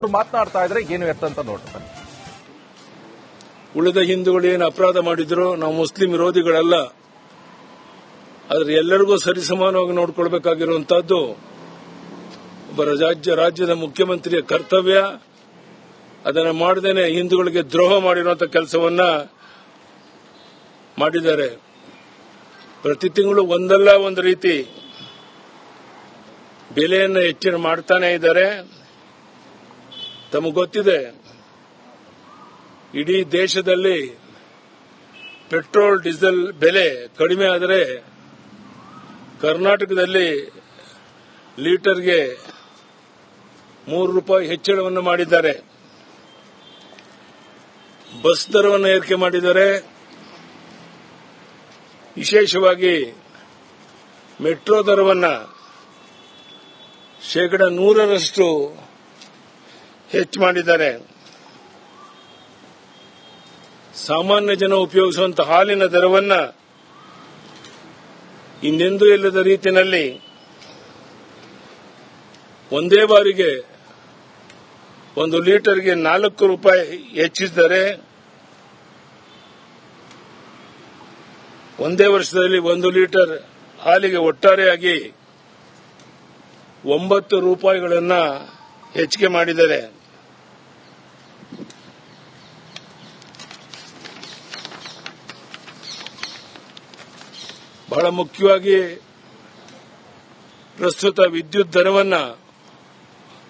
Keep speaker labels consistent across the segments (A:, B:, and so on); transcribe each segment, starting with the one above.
A: ಮಾತನಾಡ್ತಾ ಇದ್ರೆ ಏನು ಎತ್ತ ಅಂತ ನೋಡ್ತಾರೆ.
B: ಉಳಿದ ಹಿಂದೂಗಳು ಏನು ಅಪರಾಧ ಮಾಡಿದ್ರು ನಾವು ಮುಸ್ಲಿಂ ವಿರೋಧಿಗಳಲ್ಲ. ಆದರೆ ಎಲ್ಲರಿಗೂ ಸರಿಸಮಾನವಾಗಿ ನೋಡಿಕೊಳ್ಬೇಕಾಗಿರುವಂತಹದ್ದು ಒಬ್ಬ ರಾಜ್ಯದ ಮುಖ್ಯಮಂತ್ರಿಯ ಕರ್ತವ್ಯ. ಅದನ್ನು ಮಾಡದೇನೆ ಹಿಂದೂಗಳಿಗೆ ದ್ರೋಹ ಮಾಡಿರುವಂತಹ ಕೆಲಸವನ್ನ ಮಾಡಿದ್ದಾರೆ. ಪ್ರತಿ ತಿಂಗಳು ಒಂದಲ್ಲ ಒಂದು ರೀತಿ ಬೆಲೆಯನ್ನು ಹೆಚ್ಚಳ ಮಾಡ್ತಾನೆ ಇದ್ದಾರೆ. ತಮಗೆ ಗೊತ್ತಿದೆ, ಇಡೀ ದೇಶದಲ್ಲಿ ಪೆಟ್ರೋಲ್ ಡೀಸೆಲ್ ಬೆಲೆ ಕಡಿಮೆ ಆದರೆ ಕರ್ನಾಟಕದಲ್ಲಿ ಲೀಟರ್ಗೆ ₹3 ಹೆಚ್ಚಳವನ್ನು ಮಾಡಿದ್ದಾರೆ. ಬಸ್ ದರವನ್ನು ಏರಿಕೆ ಮಾಡಿದ್ದಾರೆ. ವಿಶೇಷವಾಗಿ ಮೆಟ್ರೋ ದರವನ್ನು 100% ಹೆಚ್ಚು ಮಾಡಿದ್ದಾರೆ. ಸಾಮಾನ್ಯ ಜನ ಉಪಯೋಗಿಸುವಂತಹ ಹಾಲಿನ ದರವನ್ನು ಇನ್ನೆಂದೂ ಇಲ್ಲದ ರೀತಿಯಲ್ಲಿ ಒಂದೇ ಬಾರಿಗೆ 1 ಲೀಟರ್ಗೆ ₹4 ಹೆಚ್ಚಿಸಿದ್ದಾರೆ. ಒಂದೇ ವರ್ಷದಲ್ಲಿ 1 ಲೀಟರ್ ಹಾಲಿಗೆ ಒಟ್ಟಾರೆಯಾಗಿ ₹9 ಹೆಚ್ಚಿಗೆ ಮಾಡಿದ್ದಾರೆ. ಬಹಳ ಮುಖ್ಯವಾಗಿ ಪ್ರಸ್ತುತ ವಿದ್ಯುತ್ ದರವನ್ನು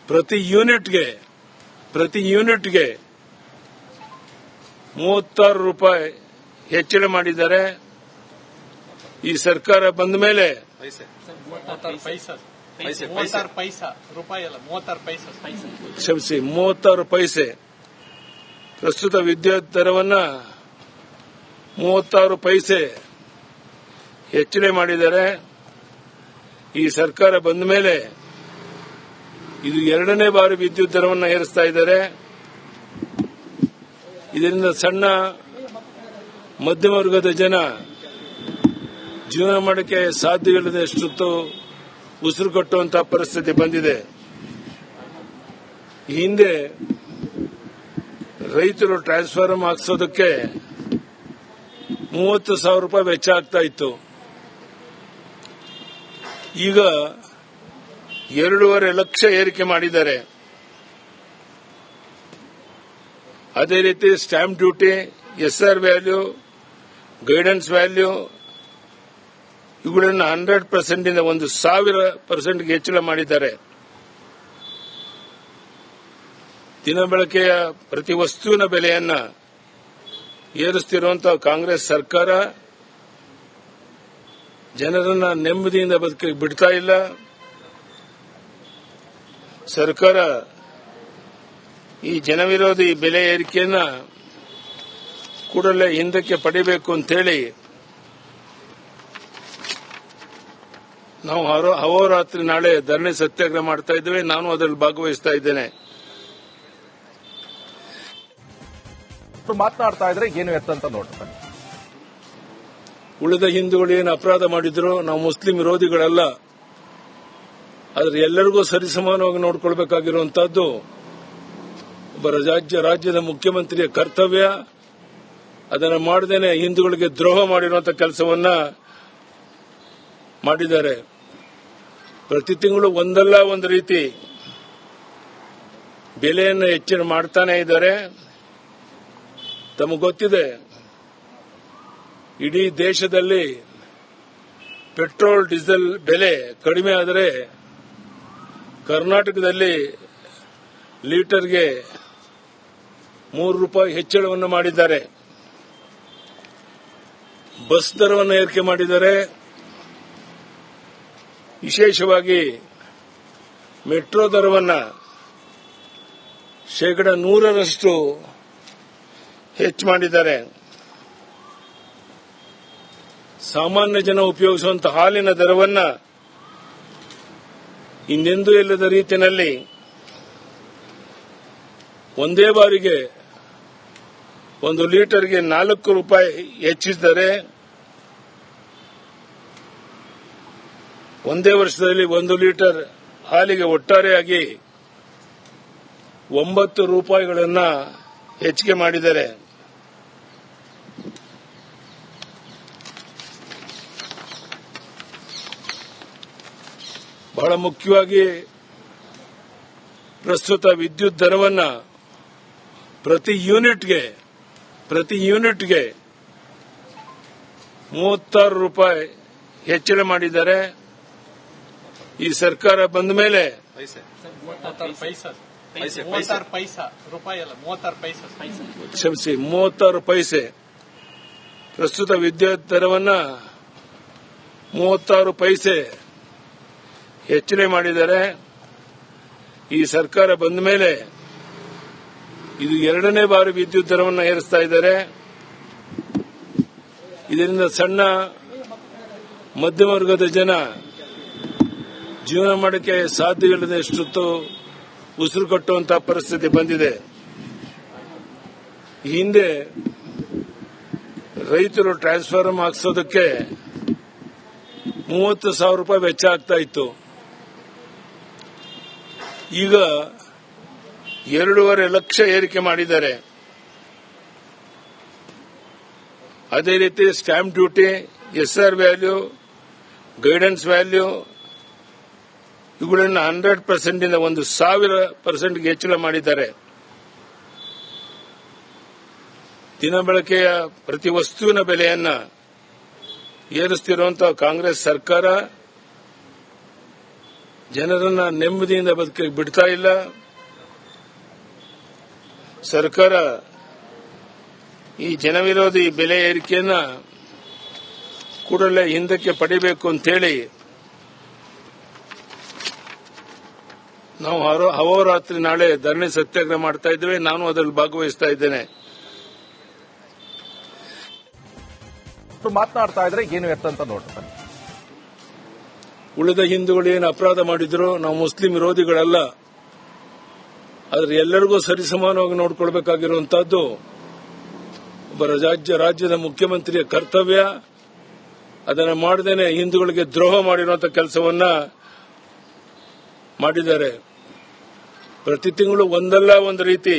B: ಪ್ರತಿ ಯೂನಿಟ್ಗೆ ₹36 ಹೆಚ್ಚಳ ಮಾಡಿದ್ದಾರೆ. ಈ ಸರ್ಕಾರ ಬಂದ ಮೇಲೆ ಕ್ಷಮಿಸಿ 36 ಪೈಸೆ ಪ್ರಸ್ತುತ ವಿದ್ಯುತ್ ದರವನ್ನು 36 ಪೈಸೆ ಹೆಚ್ಚಳ ಮಾಡಿದ್ದಾರೆ. ಈ ಸರ್ಕಾರ ಬಂದ ಮೇಲೆ ಇದು 2ನೇ ಬಾರಿ ವಿದ್ಯುತ್ ದರವನ್ನು ಏರಿಸ್ತಾ ಇದ್ದಾರೆ. ಇದರಿಂದ ಸಣ್ಣ ಮಧ್ಯಮ ವರ್ಗದ ಜನ ಜೀವನ ಮಾಡಕ್ಕೆ ಸಾಧ್ಯವಿಲ್ಲದಷ್ಟು ಉಸಿರು ಕಟ್ಟುವಂತಹ ಪರಿಸ್ಥಿತಿ ಬಂದಿದೆ. ಈ ಹಿಂದೆ ರೈತರು ಟ್ರಾನ್ಸ್ಫಾರ್ಮರ್ ಹಾಕ್ಸೋದಕ್ಕೆ ₹30,000 ವೆಚ್ಚ ಆಗ್ತಾ ಇತ್ತು. ಈಗ 2.5 ಲಕ್ಷ ಏರಿಕೆ ಮಾಡಿದ್ದಾರೆ. ಅದೇ ರೀತಿ stamp duty, SR value, guidance value ಇವುಗಳನ್ನು 100% ಇಂದ 1,000% ಹೆಚ್ಚಳ ಮಾಡಿದ್ದಾರೆ. ದಿನಬಳಕೆಯ ಪ್ರತಿ ವಸ್ತುವಿನ ಬೆಲೆಯನ್ನ ಏರಿಸುತ್ತಿರುವಂತಹ ಕಾಂಗ್ರೆಸ್ ಸರ್ಕಾರ ಜನರನ್ನ ನೆಮ್ಮದಿಯಿಂದ ಬದುಕಕ್ಕೆ ಬಿಡ್ತಾ ಇಲ್ಲ. ಸರ್ಕಾರ ಈ ಜನವಿರೋಧಿ ಬೆಲೆ ಏರಿಕೆಯನ್ನ ಕೂಡಲೇ ಹಿಂದಕ್ಕೆ ಪಡಿಬೇಕು ಅಂತೇಳಿ ನಾವು ಅಹೋರಾತ್ರಿ ನಾಳೆ ಧರಣಿ ಸತ್ಯಾಗ್ರಹ ಮಾಡ್ತಾ ಇದ್ದೇವೆ. ನಾನು ಅದರಲ್ಲಿ ಭಾಗವಹಿಸ್ತಾ ಇದ್ದೇನೆ.
A: ಮಾತನಾಡ್ತಾ ಇದ್ರೆ ಏನು ಎತ್ತ ಅಂತ ನೋಡ್ತಾರೆ.
B: ಉಳಿದ ಹಿಂದೂಗಳು ಏನು ಅಪರಾಧ ಮಾಡಿದ್ರು ನಾವು ಮುಸ್ಲಿಂ ವಿರೋಧಿಗಳಲ್ಲ. ಆದರೆ ಎಲ್ಲರಿಗೂ ಸರಿಸಮಾನವಾಗಿ ನೋಡಿಕೊಳ್ಬೇಕಾಗಿರುವಂತಹದ್ದು ಒಬ್ಬ ರಾಜ್ಯದ ಮುಖ್ಯಮಂತ್ರಿಯ ಕರ್ತವ್ಯ. ಅದನ್ನು ಮಾಡದೇನೆ ಹಿಂದೂಗಳಿಗೆ ದ್ರೋಹ ಮಾಡಿರುವಂತಹ ಕೆಲಸವನ್ನ ಮಾಡಿದ್ದಾರೆ. ಪ್ರತಿ ತಿಂಗಳು ಒಂದಲ್ಲ ಒಂದು ರೀತಿ ಬೆಲೆಯನ್ನು ಹೆಚ್ಚಳ ಮಾಡ್ತಾನೆ ಇದ್ದಾರೆ. ತಮಗೆ ಗೊತ್ತಿದೆ, ಇಡೀ ದೇಶದಲ್ಲಿ ಪೆಟ್ರೋಲ್ ಡೀಸೆಲ್ ಬೆಲೆ ಕಡಿಮೆ ಆದರೆ ಕರ್ನಾಟಕದಲ್ಲಿ ಲೀಟರ್ಗೆ ₹3 ಹೆಚ್ಚಳವನ್ನು ಮಾಡಿದ್ದಾರೆ. ಬಸ್ ದರವನ್ನು ಏರಿಕೆ ಮಾಡಿದ್ದಾರೆ. ವಿಶೇಷವಾಗಿ ಮೆಟ್ರೋ ದರವನ್ನು 100% ಹೆಚ್ಚು ಮಾಡಿದ್ದಾರೆ. ಸಾಮಾನ್ಯ ಜನ ಉಪಯೋಗಿಸುವಂತಹ ಹಾಲಿನ ದರವನ್ನು ಇನ್ನೆಂದೂ ಇಲ್ಲದ ರೀತಿಯಲ್ಲಿ ಒಂದೇ ಬಾರಿಗೆ 1 ಲೀಟರ್ಗೆ ₹4 ಹೆಚ್ಚಿಸಿದ್ದಾರೆ. ಒಂದೇ ವರ್ಷದಲ್ಲಿ 1 ಲೀಟರ್ ಹಾಲಿಗೆ ಒಟ್ಟಾರೆಯಾಗಿ 9 ರೂಪಾಯಿಗಳನ್ನ ಹೆಚ್ಚಿಗೆ ಮಾಡಿದ್ದಾರೆ. ಬಹಳ ಮುಖ್ಯವಾಗಿ ಪ್ರಸ್ತುತ ವಿದ್ಯುತ್ ದರವನ್ನು ಪ್ರತಿ ಯೂನಿಟ್ಗೆ 36 ರೂಪಾಯಿ ಹೆಚ್ಚಳ ಮಾಡಿದ್ದಾರೆ. ಈ ಸರ್ಕಾರ ಬಂದ ಮೇಲೆ 36 ಪೈಸೆ ಪ್ರಸ್ತುತ ವಿದ್ಯುತ್ ದರವನ್ನು 36 ಪೈಸೆ ಹೆಚ್ಚಳ ಮಾಡಿದ್ದಾರೆ. ಈ ಸರ್ಕಾರ ಬಂದ ಮೇಲೆ ಇದು 2ನೇ ಬಾರಿ ವಿದ್ಯುತ್ ದರವನ್ನು ಏರಿಸ್ತಾ ಇದ್ದಾರೆ. ಇದರಿಂದ ಸಣ್ಣ ಮಧ್ಯಮ ವರ್ಗದ ಜನ ಜೀವನ ಮಾಡಕ್ಕೆ ಸಾಧ್ಯವಿಲ್ಲದಷ್ಟು ಉಸಿರು ಕಟ್ಟುವಂತಹ ಪರಿಸ್ಥಿತಿ ಬಂದಿದೆ. ಈ ಹಿಂದೆ ರೈತರು ಟ್ರಾನ್ಸ್ಫಾರ್ಮರ್ ಹಾಕ್ಸೋದಕ್ಕೆ 30,000 ರೂಪಾಯಿ ವೆಚ್ಚ ಆಗ್ತಾ ಇತ್ತು. ಈಗ 2.5 ಲಕ್ಷ ಏರಿಕೆ ಮಾಡಿದ್ದಾರೆ. ಅದೇ ರೀತಿ stamp duty, SR value, guidance value ಇವುಗಳನ್ನು 100% ಇಂದ 1,000% ಹೆಚ್ಚಳ ಮಾಡಿದ್ದಾರೆ. ದಿನಬಳಕೆಯ ಪ್ರತಿ ವಸ್ತುವಿನ ಬೆಲೆಯನ್ನ ಏರಿಸುತ್ತಿರುವಂತಹ ಕಾಂಗ್ರೆಸ್ ಸರ್ಕಾರ ಜನರನ್ನ ನೆಮ್ಮದಿಯಿಂದ ಬದುಕಕ್ಕೆ ಬಿಡ್ತಾ ಇಲ್ಲ. ಸರ್ಕಾರ ಈ ಜನವಿರೋಧಿ ಬೆಲೆ ಏರಿಕೆಯನ್ನ ಕೂಡಲೇ ಹಿಂದಕ್ಕೆ ಪಡಿಬೇಕು ಅಂತೇಳಿ ನಾವು ಅಹೋರಾತ್ರಿ ನಾಳೆ ಧರಣಿ ಸತ್ಯಾಗ್ರಹ ಮಾಡ್ತಾ ಇದ್ದೇವೆ. ನಾನು ಅದರಲ್ಲಿ ಭಾಗವಹಿಸ್ತಾ ಇದ್ದೇನೆ.
A: ಮಾತನಾಡ್ತಾ ಇದ್ರೆ ಏನು ಎತ್ತಂತ ನೋಡ್ತಾರೆ.
B: ಉಳಿದ ಹಿಂದೂಗಳು ಏನು ಅಪರಾಧ ಮಾಡಿದ್ರು ನಾವು ಮುಸ್ಲಿಂ ವಿರೋಧಿಗಳಲ್ಲ. ಆದ್ರೆ ಎಲ್ಲರಿಗೂ ಸರಿಸಮಾನವಾಗಿ ನೋಡಿಕೊಳ್ಬೇಕಾಗಿರುವಂತಹದ್ದು ಒಬ್ಬ ರಾಜ್ಯದ ಮುಖ್ಯಮಂತ್ರಿಯ ಕರ್ತವ್ಯ. ಅದನ್ನು ಮಾಡದೇನೆ ಹಿಂದೂಗಳಿಗೆ ದ್ರೋಹ ಮಾಡಿರುವಂತಹ ಕೆಲಸವನ್ನ ಮಾಡಿದ್ದಾರೆ. ಪ್ರತಿ ತಿಂಗಳು ಒಂದಲ್ಲ ಒಂದು ರೀತಿ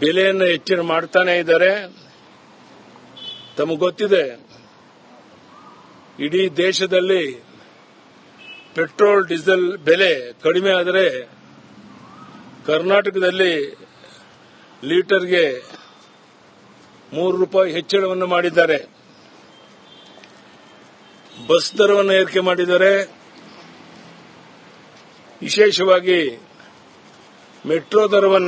B: ಬೆಲೆಯನ್ನು ಹೆಚ್ಚಳ ಮಾಡ್ತಾನೆ ಇದ್ದಾರೆ. ತಮಗೆ ಗೊತ್ತಿದೆ, ಇಡೀ ದೇಶದಲ್ಲಿ ಪೆಟ್ರೋಲ್ ಡೀಸೆಲ್ ಬೆಲೆ ಕಡಿಮೆ ಆದರೆ ಕರ್ನಾಟಕದಲ್ಲಿ ಲೀಟರ್ಗೆ 3 ರೂಪಾಯಿ ಹೆಚ್ಚಳವನ್ನು ಮಾಡಿದ್ದಾರೆ. ಬಸ್ ದರವನ್ನು ಏರಿಕೆ ಮಾಡಿದ್ದಾರೆ. ವಿಶೇಷವಾಗಿ ಮೆಟ್ರೋ ದರವನ್ನು